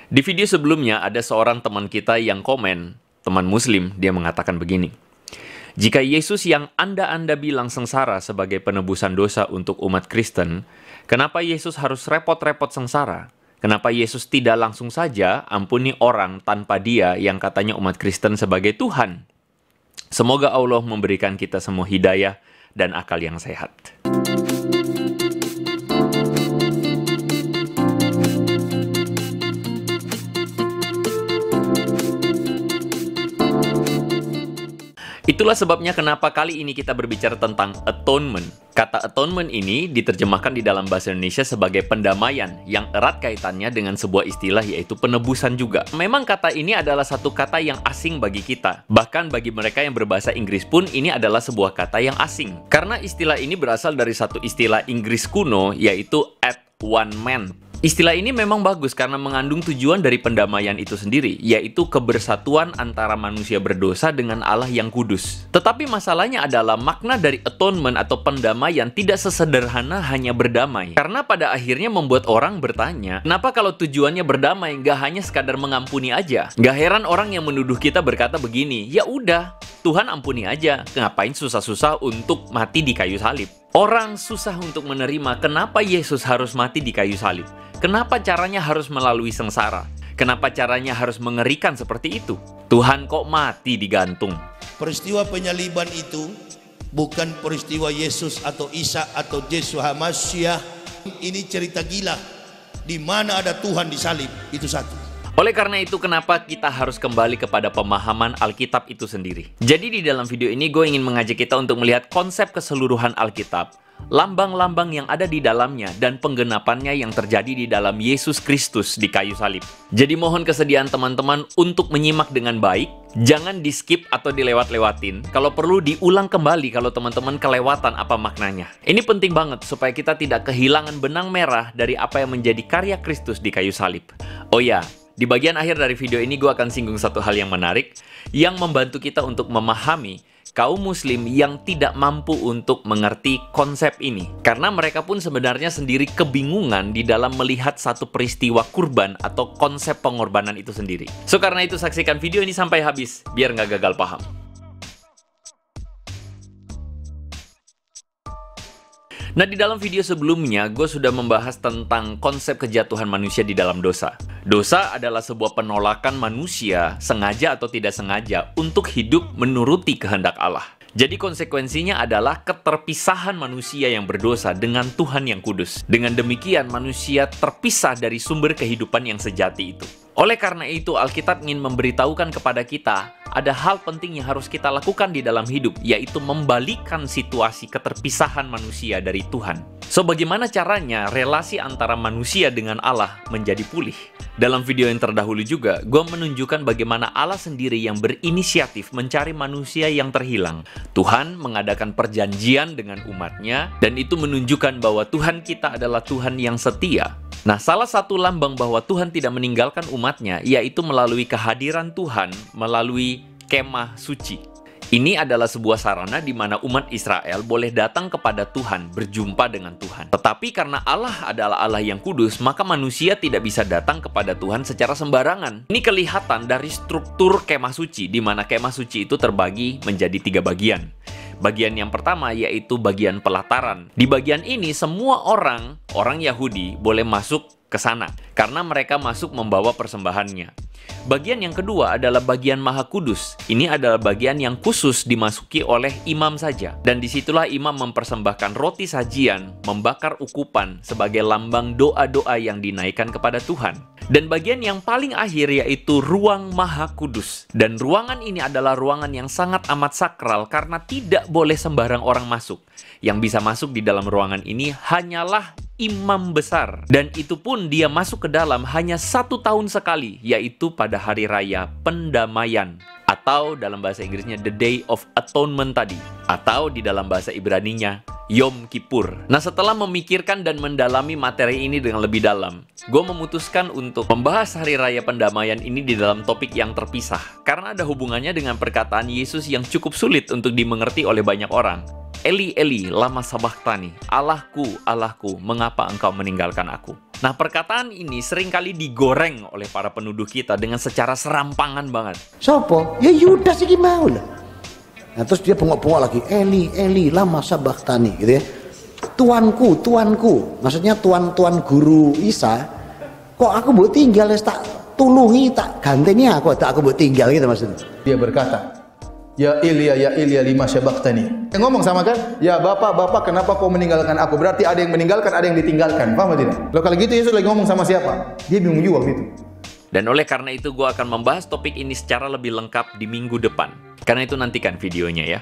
Di video sebelumnya ada seorang teman kita yang komen, teman muslim, dia mengatakan begini. Jika Yesus yang Anda bilang sengsara sebagai penebusan dosa untuk umat Kristen, kenapa Yesus harus repot-repot sengsara? Kenapa Yesus tidak langsung saja ampuni orang tanpa Dia yang katanya umat Kristen sebagai Tuhan? Semoga Allah memberikan kita semua hidayah dan akal yang sehat. Itulah sebabnya kenapa kali ini kita berbicara tentang atonement. Kata atonement ini diterjemahkan di dalam bahasa Indonesia sebagai pendamaian yang erat kaitannya dengan sebuah istilah yaitu penebusan juga. Memang kata ini adalah satu kata yang asing bagi kita. Bahkan bagi mereka yang berbahasa Inggris pun ini adalah sebuah kata yang asing. Karena istilah ini berasal dari satu istilah Inggris kuno yaitu at one man. Istilah ini memang bagus karena mengandung tujuan dari pendamaian itu sendiri, yaitu kebersatuan antara manusia berdosa dengan Allah yang kudus. Tetapi masalahnya adalah makna dari atonement atau pendamaian tidak sesederhana hanya berdamai. Karena pada akhirnya membuat orang bertanya, kenapa kalau tujuannya berdamai nggak hanya sekadar mengampuni aja? Nggak heran orang yang menuduh kita berkata begini, ya udah, Tuhan ampuni aja, ngapain susah-susah untuk mati di kayu salib? Orang susah untuk menerima kenapa Yesus harus mati di kayu salib. Kenapa caranya harus melalui sengsara? Kenapa caranya harus mengerikan seperti itu? Tuhan kok mati digantung? Peristiwa penyaliban itu bukan peristiwa Yesus atau Isa atau Yesus Hamasyah. Ini cerita gila di mana ada Tuhan disalib, itu satu. Oleh karena itu, kenapa kita harus kembali kepada pemahaman Alkitab itu sendiri? Jadi di dalam video ini gue ingin mengajak kita untuk melihat konsep keseluruhan Alkitab, lambang-lambang yang ada di dalamnya, dan penggenapannya yang terjadi di dalam Yesus Kristus di kayu salib. Jadi mohon kesediaan teman-teman untuk menyimak dengan baik, jangan di-skip atau dilewat-lewatin. Kalau perlu diulang kembali kalau teman-teman kelewatan apa maknanya. Ini penting banget supaya kita tidak kehilangan benang merah dari apa yang menjadi karya Kristus di kayu salib. Oh ya, di bagian akhir dari video ini gue akan singgung satu hal yang menarik yang membantu kita untuk memahami kaum muslim yang tidak mampu untuk mengerti konsep ini. Karena mereka pun sebenarnya sendiri kebingungan di dalam melihat satu peristiwa kurban atau konsep pengorbanan itu sendiri. So karena itu saksikan video ini sampai habis biar nggak gagal paham. Nah, di dalam video sebelumnya, gue sudah membahas tentang konsep kejatuhan manusia di dalam dosa. Dosa adalah sebuah penolakan manusia, sengaja atau tidak sengaja, untuk hidup menuruti kehendak Allah. Jadi konsekuensinya adalah keterpisahan manusia yang berdosa dengan Tuhan yang kudus. Dengan demikian, manusia terpisah dari sumber kehidupan yang sejati itu. Oleh karena itu, Alkitab ingin memberitahukan kepada kita, ada hal penting yang harus kita lakukan di dalam hidup, yaitu membalikkan situasi keterpisahan manusia dari Tuhan. So, bagaimana caranya relasi antara manusia dengan Allah menjadi pulih? Dalam video yang terdahulu juga, gue menunjukkan bagaimana Allah sendiri yang berinisiatif mencari manusia yang terhilang. Tuhan mengadakan perjanjian dengan umatnya, dan itu menunjukkan bahwa Tuhan kita adalah Tuhan yang setia. Nah, salah satu lambang bahwa Tuhan tidak meninggalkan umatnya, yaitu melalui kehadiran Tuhan, melalui kemah suci. Ini adalah sebuah sarana di mana umat Israel boleh datang kepada Tuhan, berjumpa dengan Tuhan. Tetapi karena Allah adalah Allah yang kudus, maka manusia tidak bisa datang kepada Tuhan secara sembarangan. Ini kelihatan dari struktur kemah suci, di mana kemah suci itu terbagi menjadi 3 bagian. Bagian yang pertama yaitu bagian pelataran. Di bagian ini semua orang Yahudi boleh masuk ke sana karena mereka masuk membawa persembahannya. Bagian yang kedua adalah bagian Maha Kudus. Ini adalah bagian yang khusus dimasuki oleh imam saja. Dan disitulah imam mempersembahkan roti sajian, membakar ukupan sebagai lambang doa-doa yang dinaikkan kepada Tuhan. Dan bagian yang paling akhir yaitu ruang Maha Kudus. Dan ruangan ini adalah ruangan yang sangat amat sakral karena tidak boleh sembarang orang masuk. Yang bisa masuk di dalam ruangan ini hanyalah imam besar. Dan itu pun dia masuk ke dalam hanya 1 tahun sekali, yaitu pada hari raya pendamaian. Atau dalam bahasa Inggrisnya The Day of Atonement tadi. Atau di dalam bahasa Ibraninya Yom Kippur. Nah, setelah memikirkan dan mendalami materi ini dengan lebih dalam, gue memutuskan untuk membahas hari raya pendamaian ini di dalam topik yang terpisah. Karena ada hubungannya dengan perkataan Yesus yang cukup sulit untuk dimengerti oleh banyak orang. Eli, Eli, lama sabachthani, Allahku, Allahku, mengapa engkau meninggalkan aku? Nah, perkataan ini seringkali digoreng oleh para penuduh kita dengan secara serampangan banget. Sopo? Ya Yudas iki mau lah. Nah, terus dia bengok-bengok lagi, Eli, Eli, lama sabachthani, gitu ya. Tuanku, tuanku. Maksudnya tuan guru Isa. Kok aku mau tinggal, tak tulungi, tak ganteni aku mau tinggal gitu maksudnya. Dia berkata, ya Ilya lima sabachthani. Yang ngomong sama kan, ya Bapak, kenapa kau meninggalkan aku? Berarti ada yang meninggalkan, ada yang ditinggalkan. Paham tidak? Loh, kalau gitu Yesus lagi ngomong sama siapa? Dia bingung juga waktu itu. Dan oleh karena itu gue akan membahas topik ini secara lebih lengkap di minggu depan. Karena itu nantikan videonya ya.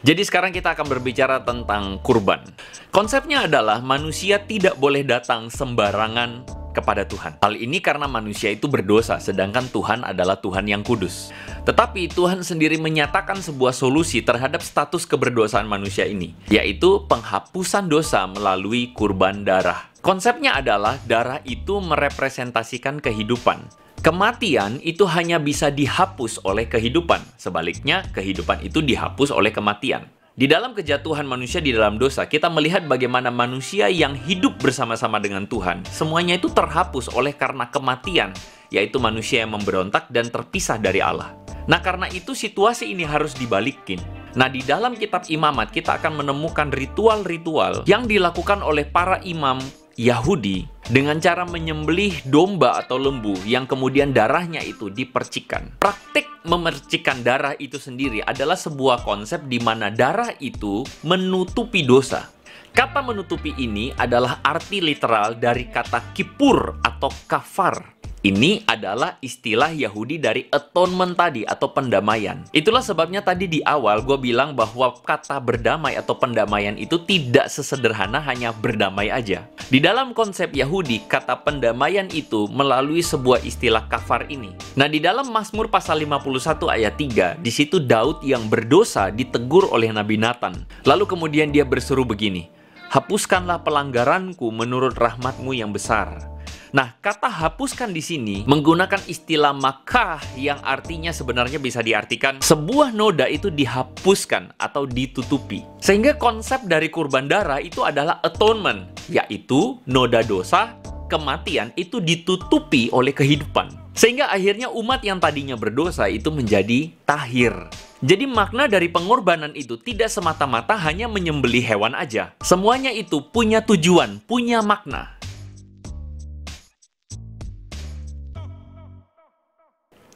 Jadi sekarang kita akan berbicara tentang kurban. Konsepnya adalah manusia tidak boleh datang sembarangan kepada Tuhan. Hal ini karena manusia itu berdosa, sedangkan Tuhan adalah Tuhan yang kudus. Tetapi Tuhan sendiri menyatakan sebuah solusi terhadap status keberdosaan manusia ini, yaitu penghapusan dosa melalui kurban darah. Konsepnya adalah darah itu merepresentasikan kehidupan. Kematian itu hanya bisa dihapus oleh kehidupan. Sebaliknya, kehidupan itu dihapus oleh kematian. Di dalam kejatuhan manusia di dalam dosa, kita melihat bagaimana manusia yang hidup bersama-sama dengan Tuhan, semuanya itu terhapus oleh karena kematian, yaitu manusia yang memberontak dan terpisah dari Allah. Nah, karena itu situasi ini harus dibalikin. Nah, di dalam kitab Imamat, kita akan menemukan ritual-ritual yang dilakukan oleh para imam Yahudi dengan cara menyembelih domba atau lembu yang kemudian darahnya itu dipercikan. Praktik memercikan darah itu sendiri adalah sebuah konsep di mana darah itu menutupi dosa. Kata menutupi ini adalah arti literal dari kata kipur atau kafar. Ini adalah istilah Yahudi dari atonement tadi atau pendamaian. Itulah sebabnya tadi di awal gue bilang bahwa kata berdamai atau pendamaian itu tidak sesederhana hanya berdamai aja. Di dalam konsep Yahudi, kata pendamaian itu melalui sebuah istilah kafar ini. Nah, di dalam Mazmur pasal 51 ayat 3, di situ Daud yang berdosa ditegur oleh Nabi Nathan. Lalu kemudian dia berseru begini, "Hapuskanlah pelanggaranku menurut rahmatmu yang besar." Nah, kata hapuskan di sini menggunakan istilah makah yang artinya sebenarnya bisa diartikan sebuah noda itu dihapuskan atau ditutupi. Sehingga konsep dari kurban darah itu adalah atonement, yaitu noda dosa, kematian itu ditutupi oleh kehidupan. Sehingga akhirnya umat yang tadinya berdosa itu menjadi tahir. Jadi makna dari pengorbanan itu tidak semata-mata hanya menyembelih hewan aja. Semuanya itu punya tujuan, punya makna.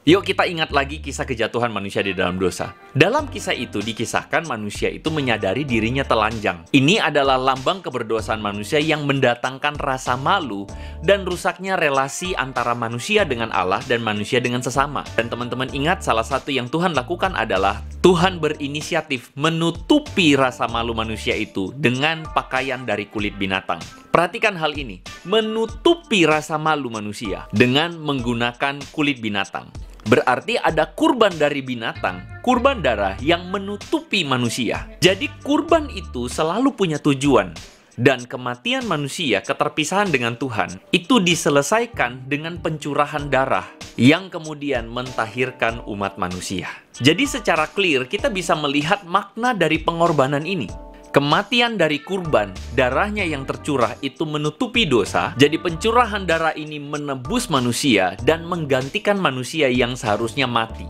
Yuk kita ingat lagi kisah kejatuhan manusia di dalam dosa. Dalam kisah itu dikisahkan manusia itu menyadari dirinya telanjang. Ini adalah lambang keberdosaan manusia yang mendatangkan rasa malu dan rusaknya relasi antara manusia dengan Allah dan manusia dengan sesama. Dan teman-teman ingat, salah satu yang Tuhan lakukan adalah Tuhan berinisiatif menutupi rasa malu manusia itu dengan pakaian dari kulit binatang. Perhatikan hal ini, menutupi rasa malu manusia dengan menggunakan kulit binatang. Berarti ada kurban dari binatang, kurban darah yang menutupi manusia. Jadi kurban itu selalu punya tujuan. Dan kematian manusia, keterpisahan dengan Tuhan, itu diselesaikan dengan pencurahan darah yang kemudian mentahirkan umat manusia. Jadi secara clear kita bisa melihat makna dari pengorbanan ini. Kematian dari kurban, darahnya yang tercurah itu menutupi dosa. Jadi pencurahan darah ini menebus manusia dan menggantikan manusia yang seharusnya mati.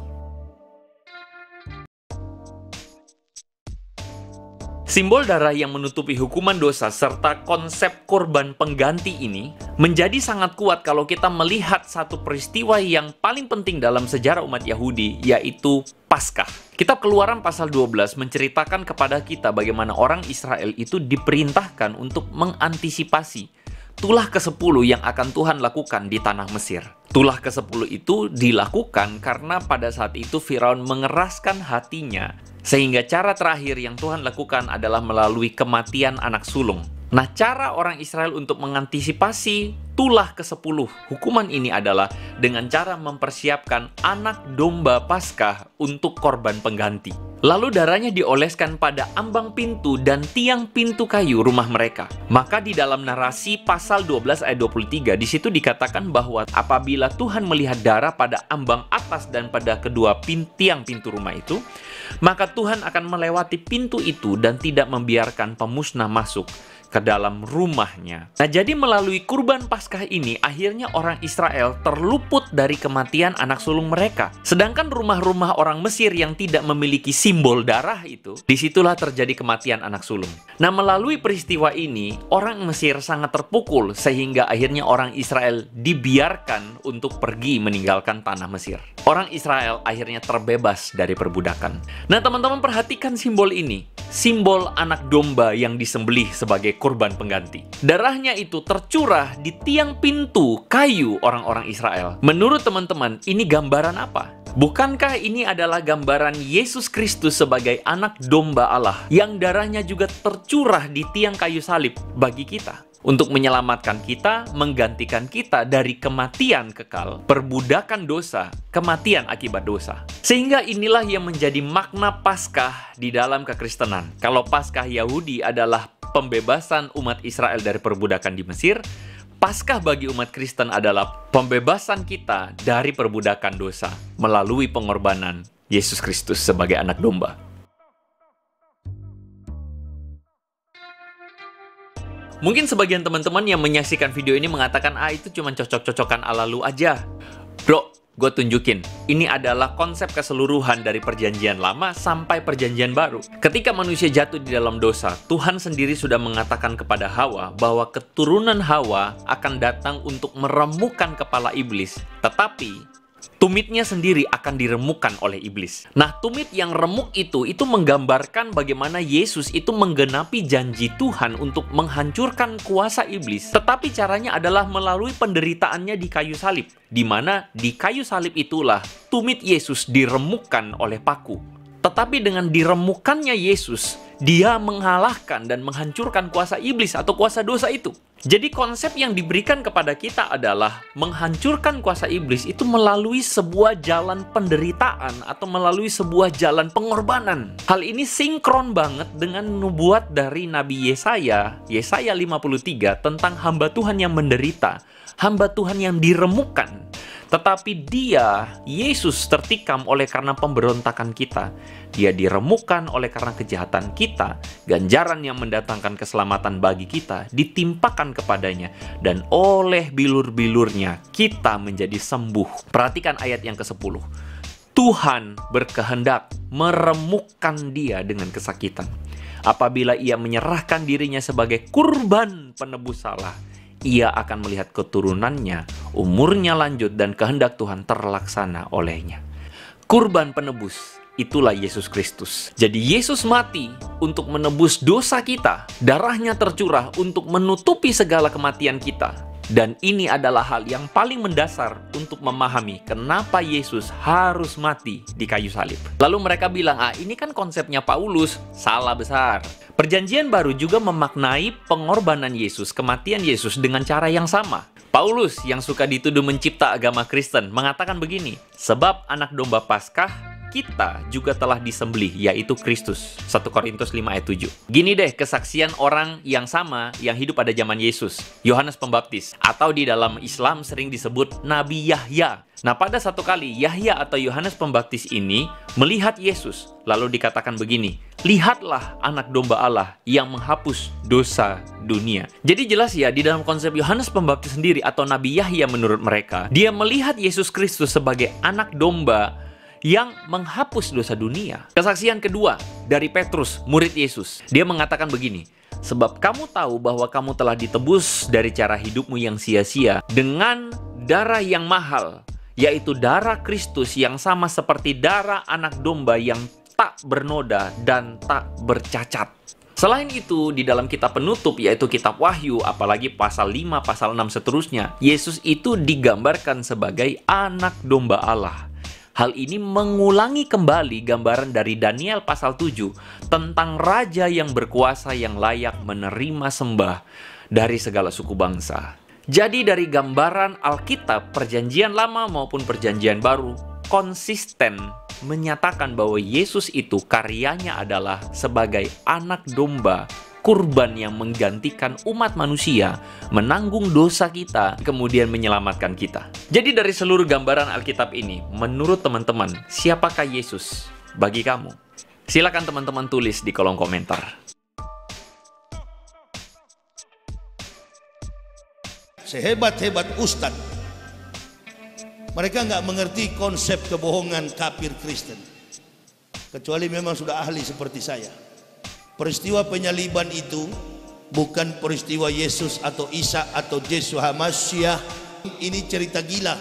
Simbol darah yang menutupi hukuman dosa serta konsep korban pengganti ini menjadi sangat kuat kalau kita melihat satu peristiwa yang paling penting dalam sejarah umat Yahudi, yaitu Paskah. Kitab Keluaran pasal 12 menceritakan kepada kita bagaimana orang Israel itu diperintahkan untuk mengantisipasi tulah ke-10 yang akan Tuhan lakukan di tanah Mesir. Tulah ke-10 itu dilakukan karena pada saat itu Firaun mengeraskan hatinya, sehingga cara terakhir yang Tuhan lakukan adalah melalui kematian anak sulung. Nah, cara orang Israel untuk mengantisipasi tulah ke-10 hukuman ini adalah dengan cara mempersiapkan anak domba Paskah untuk korban pengganti. Lalu darahnya dioleskan pada ambang pintu dan tiang pintu kayu rumah mereka. Maka di dalam narasi pasal 12 ayat 23 di situ dikatakan bahwa apabila Tuhan melihat darah pada ambang atas dan pada kedua tiang pintu rumah itu, maka Tuhan akan melewati pintu itu dan tidak membiarkan pemusnah masuk ke dalam rumahnya. Nah, jadi melalui kurban Paskah ini, akhirnya orang Israel terluput dari kematian anak sulung mereka. Sedangkan rumah-rumah orang Mesir yang tidak memiliki simbol darah itu, disitulah terjadi kematian anak sulung. Nah, melalui peristiwa ini, orang Mesir sangat terpukul, sehingga akhirnya orang Israel dibiarkan untuk pergi meninggalkan tanah Mesir. Orang Israel akhirnya terbebas dari perbudakan. Nah, teman-teman perhatikan simbol ini. Simbol anak domba yang disembelih sebagai kurban pengganti. Darahnya itu tercurah di tiang pintu kayu orang-orang Israel. Menurut teman-teman, ini gambaran apa? Bukankah ini adalah gambaran Yesus Kristus sebagai anak domba Allah yang darahnya juga tercurah di tiang kayu salib bagi kita? Untuk menyelamatkan kita, menggantikan kita dari kematian kekal, perbudakan dosa, kematian akibat dosa. Sehingga inilah yang menjadi makna Paskah di dalam kekristenan. Kalau Paskah Yahudi adalah pembebasan umat Israel dari perbudakan di Mesir, Paskah bagi umat Kristen adalah pembebasan kita dari perbudakan dosa melalui pengorbanan Yesus Kristus sebagai anak domba. Mungkin sebagian teman-teman yang menyaksikan video ini mengatakan, itu cuma cocok-cocokan ala lu aja. Bro, gue tunjukin. Ini adalah konsep keseluruhan dari perjanjian lama sampai perjanjian baru. Ketika manusia jatuh di dalam dosa, Tuhan sendiri sudah mengatakan kepada Hawa bahwa keturunan Hawa akan datang untuk meremukkan kepala iblis. Tetapi tumitnya sendiri akan diremukkan oleh iblis. Nah, tumit yang remuk itu menggambarkan bagaimana Yesus itu menggenapi janji Tuhan untuk menghancurkan kuasa iblis. Tetapi caranya adalah melalui penderitaannya di kayu salib, di mana di kayu salib itulah tumit Yesus diremukkan oleh paku. Tetapi dengan diremukkannya Yesus, dia mengalahkan dan menghancurkan kuasa iblis atau kuasa dosa itu. Jadi konsep yang diberikan kepada kita adalah menghancurkan kuasa iblis itu melalui sebuah jalan penderitaan atau melalui sebuah jalan pengorbanan. Hal ini sinkron banget dengan nubuat dari Nabi Yesaya 53 tentang hamba Tuhan yang menderita, hamba Tuhan yang diremukkan. Tetapi dia, Yesus, tertikam oleh karena pemberontakan kita. Dia diremukkan oleh karena kejahatan kita. Ganjaran yang mendatangkan keselamatan bagi kita ditimpakan kepadanya. Dan oleh bilur-bilurnya kita menjadi sembuh. Perhatikan ayat yang ke-10. Tuhan berkehendak meremukkan dia dengan kesakitan. Apabila ia menyerahkan dirinya sebagai kurban penebus salah, ia akan melihat keturunannya, umurnya lanjut, dan kehendak Tuhan terlaksana olehnya. Kurban penebus, itulah Yesus Kristus. Jadi Yesus mati untuk menebus dosa kita. Darahnya tercurah untuk menutupi segala kematian kita. Dan ini adalah hal yang paling mendasar untuk memahami kenapa Yesus harus mati di kayu salib. Lalu mereka bilang, ini kan konsepnya Paulus. Salah besar. Perjanjian baru juga memaknai pengorbanan Yesus, kematian Yesus dengan cara yang sama. Paulus yang suka dituduh mencipta agama Kristen mengatakan begini, sebab anak domba Paskah kita juga telah disembelih, yaitu Kristus. 1 Korintus 5 ayat 7. Gini deh kesaksian orang yang sama yang hidup pada zaman Yesus, Yohanes Pembaptis, atau di dalam Islam sering disebut Nabi Yahya. Nah, pada satu kali Yahya atau Yohanes Pembaptis ini melihat Yesus, lalu dikatakan begini, lihatlah anak domba Allah yang menghapus dosa dunia. Jadi jelas ya, di dalam konsep Yohanes Pembaptis sendiri atau Nabi Yahya menurut mereka, dia melihat Yesus Kristus sebagai anak domba yang menghapus dosa dunia. Kesaksian kedua dari Petrus, murid Yesus. Dia mengatakan begini, sebab kamu tahu bahwa kamu telah ditebus dari cara hidupmu yang sia-sia dengan darah yang mahal, yaitu darah Kristus yang sama seperti darah anak domba yang tak bernoda dan tak bercacat. Selain itu, di dalam kitab penutup, yaitu kitab Wahyu, apalagi pasal 5, pasal 6 seterusnya, Yesus itu digambarkan sebagai anak domba Allah. Hal ini mengulangi kembali gambaran dari Daniel pasal 7 tentang raja yang berkuasa yang layak menerima sembah dari segala suku bangsa. Jadi dari gambaran Alkitab, perjanjian lama maupun perjanjian baru, konsisten menyatakan bahwa Yesus itu karyanya adalah sebagai anak domba, kurban yang menggantikan umat manusia, menanggung dosa kita, kemudian menyelamatkan kita. Jadi dari seluruh gambaran Alkitab ini, menurut teman-teman, siapakah Yesus? bagi kamu? Silakan teman-teman tulis di kolom komentar. Sehebat-hebat ustadz, mereka nggak mengerti konsep kebohongan kafir Kristen, kecuali memang sudah ahli seperti saya. Peristiwa penyaliban itu bukan peristiwa Yesus atau Isa atau Yesus Hamasyah. Ini cerita gila,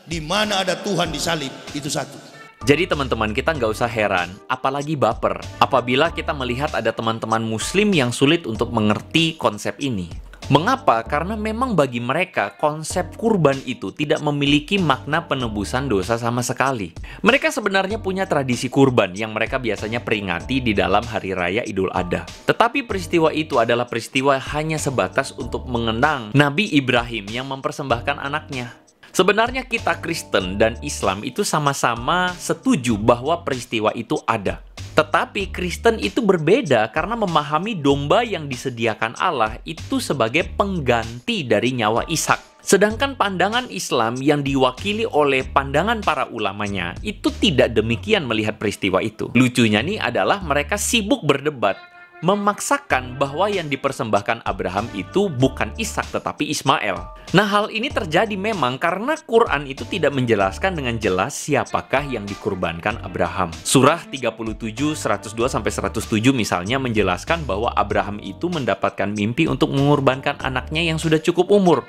di mana ada Tuhan disalib, itu satu. Jadi teman-teman, kita nggak usah heran, apalagi baper, apabila kita melihat ada teman-teman muslim yang sulit untuk mengerti konsep ini. Mengapa? Karena memang bagi mereka konsep kurban itu tidak memiliki makna penebusan dosa sama sekali. Mereka sebenarnya punya tradisi kurban yang mereka biasanya peringati di dalam Hari Raya Idul Adha. Tetapi peristiwa itu adalah peristiwa hanya sebatas untuk mengenang Nabi Ibrahim yang mempersembahkan anaknya. Sebenarnya kita Kristen dan Islam itu sama-sama setuju bahwa peristiwa itu ada. Tetapi Kristen itu berbeda karena memahami domba yang disediakan Allah itu sebagai pengganti dari nyawa Ishak. Sedangkan pandangan Islam yang diwakili oleh pandangan para ulamanya itu tidak demikian melihat peristiwa itu. Lucunya nih adalah mereka sibuk berdebat, memaksakan bahwa yang dipersembahkan Abraham itu bukan Ishak tetapi Ismail. Nah, hal ini terjadi memang karena Quran itu tidak menjelaskan dengan jelas siapakah yang dikurbankan Abraham. Surah 37, 102-107 misalnya menjelaskan bahwa Abraham itu mendapatkan mimpi untuk mengorbankan anaknya yang sudah cukup umur.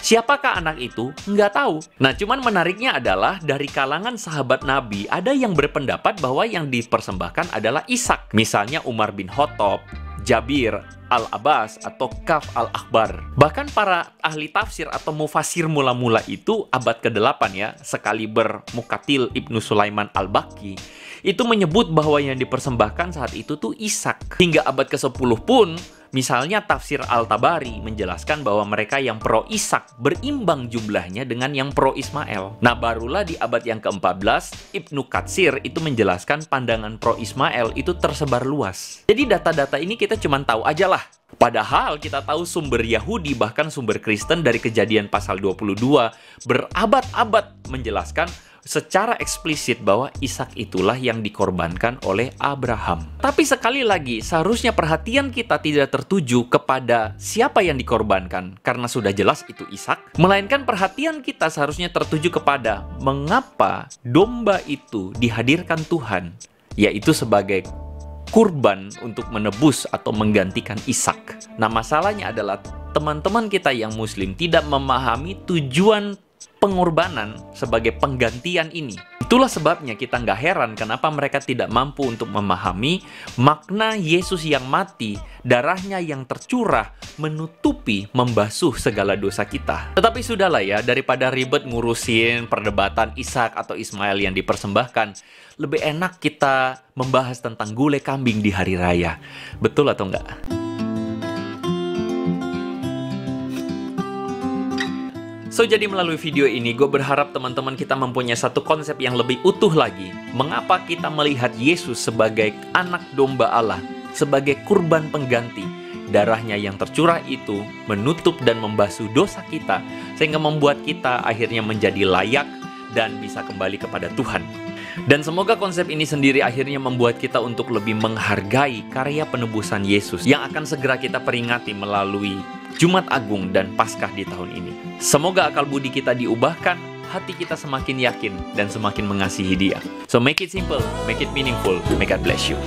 Siapakah anak itu? Nggak tahu. Nah, cuman menariknya adalah dari kalangan sahabat Nabi ada yang berpendapat bahwa yang dipersembahkan adalah Ishak. Misalnya Umar bin Khattab, Jabir Al-Abbas atau Kaf Al-Akhbar. Bahkan para ahli tafsir atau mufasir mula-mula itu abad ke-8 ya, sekaliber Muqatil Ibnu Sulaiman Al-Baqi, itu menyebut bahwa yang dipersembahkan saat itu tuh Ishak. Hingga abad ke-10 pun, misalnya tafsir Al-Tabari menjelaskan bahwa mereka yang pro Ishak berimbang jumlahnya dengan yang pro Ismail. Nah, barulah di abad yang ke-14, Ibnu Katsir itu menjelaskan pandangan pro Ismail itu tersebar luas. Jadi data-data ini kita cuma tahu aja lah. Padahal kita tahu sumber Yahudi bahkan sumber Kristen dari Kejadian pasal 22 berabad-abad menjelaskan secara eksplisit bahwa Ishak itulah yang dikorbankan oleh Abraham. Tapi sekali lagi, seharusnya perhatian kita tidak tertuju kepada siapa yang dikorbankan karena sudah jelas itu Ishak, melainkan perhatian kita seharusnya tertuju kepada mengapa domba itu dihadirkan Tuhan, yaitu sebagai kurban untuk menebus atau menggantikan Ishak. Nah, masalahnya adalah teman-teman kita yang muslim tidak memahami tujuan pengorbanan sebagai penggantian ini. Itulah sebabnya kita nggak heran kenapa mereka tidak mampu untuk memahami makna Yesus yang mati, darahnya yang tercurah, menutupi, membasuh segala dosa kita. Tetapi sudahlah ya, daripada ribet ngurusin perdebatan Ishak atau Ismail yang dipersembahkan, lebih enak kita membahas tentang gulai kambing di hari raya. Betul atau enggak? So, jadi melalui video ini, gue berharap teman-teman kita mempunyai satu konsep yang lebih utuh lagi. Mengapa kita melihat Yesus sebagai anak domba Allah, sebagai kurban pengganti. Darahnya yang tercurah itu menutup dan membasuh dosa kita, sehingga membuat kita akhirnya menjadi layak dan bisa kembali kepada Tuhan. Dan semoga konsep ini sendiri akhirnya membuat kita untuk lebih menghargai karya penebusan Yesus yang akan segera kita peringati melalui Jumat Agung dan Paskah di tahun ini. Semoga akal budi kita diubahkan, hati kita semakin yakin dan semakin mengasihi Dia. So make it simple, make it meaningful. May God bless you.